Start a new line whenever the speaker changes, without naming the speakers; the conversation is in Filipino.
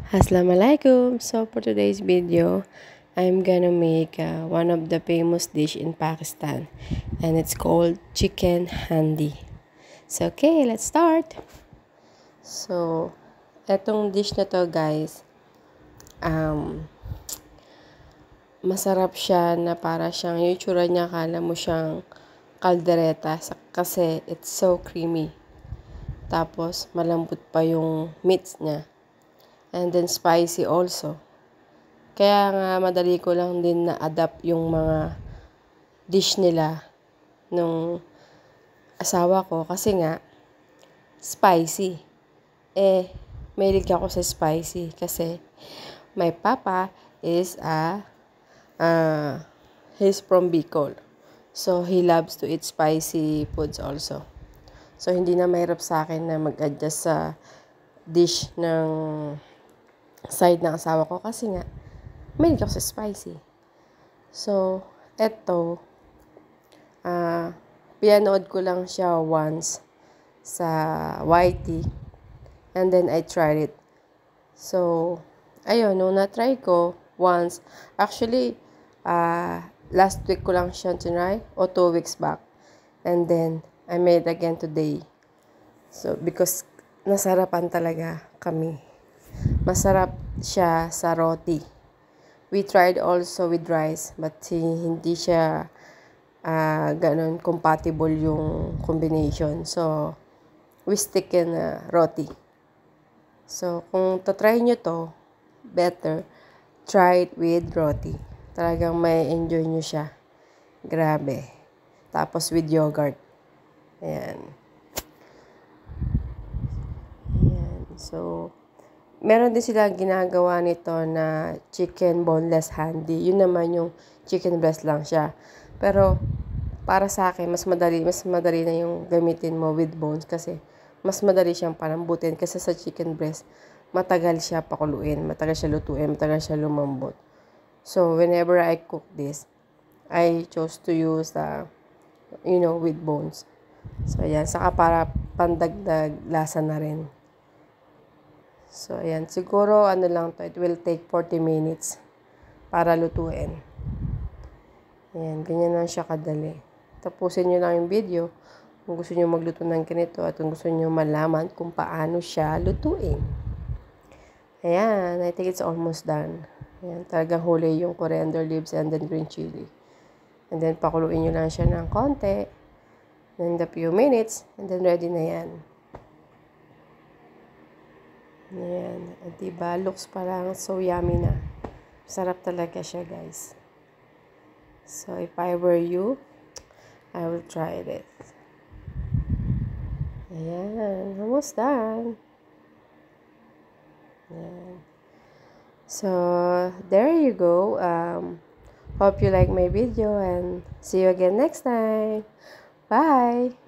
Assalamualaikum. So for today's video, I'm gonna make one of the famous dish in Pakistan, and it's called chicken handi. So okay, let's start. So etong dish na to, guys, masarap siya na para siyang yung itsura niya, kala mo siyang kaldereta kasi it's so creamy. Tapos malambot pa yung meats niya. And then spicy also. Kaya nga madali ko lang din na-adapt yung mga dish nila nung asawa ko kasi nga spicy. Mahilig ako sa spicy kasi my papa is he's from Bicol. So he loves to eat spicy foods also. So hindi na mahirap sa akin na mag-adjust sa dish ng side ng asawa ko kasi nga mahilig ako sa spicy. So, eto, pinanood ko lang siya once sa YT and then I tried it. So, ayun, nung na-try ko once, actually, last week ko lang siya tinry o 2 weeks back. And then, I made again today. So, because nasarapan talaga kami. Masarap siya sa roti. We tried also with rice, but hindi siya ganun compatible yung combination. So, we stick in roti. So, kung tatry nyo to, better try it with roti. Talagang may enjoy nyo siya. Grabe. Tapos with yogurt. Ayan. So, meron din sila ginagawa nito na chicken boneless handi. Yun naman yung chicken breast lang siya. Pero, para sa akin, mas madali na yung gamitin mo with bones kasi mas madali siyang palambutin kasi sa chicken breast, matagal siya pakuluin, matagal siya lutuin, matagal siya lumambot. So, whenever I cook this, I chose to use with bones. So, ayan. Saka para pandagdag lasa na rin. So, ayan. Siguro, lang to. It will take 40 minutes para lutuin. Ayan. Ganyan lang siya kadali. Tapusin nyo lang yung video kung gusto nyo magluto ng ganito at kung gusto nyo malaman kung paano siya lutuin. Ayan. I think it's almost done. Ayan. Talagang huli yung coriander leaves and then green chili. And then, pakuluin nyo lang siya ng konti. And a few minutes. And then, ready na yan. Ayan. Diba? Looks pa lang so yummy na. Sarap talaga siya, guys. So, if I were you, I will try it. Ayan. Almost done. Ayan. So, there you go. Hope you like my video and see you again next time. Bye!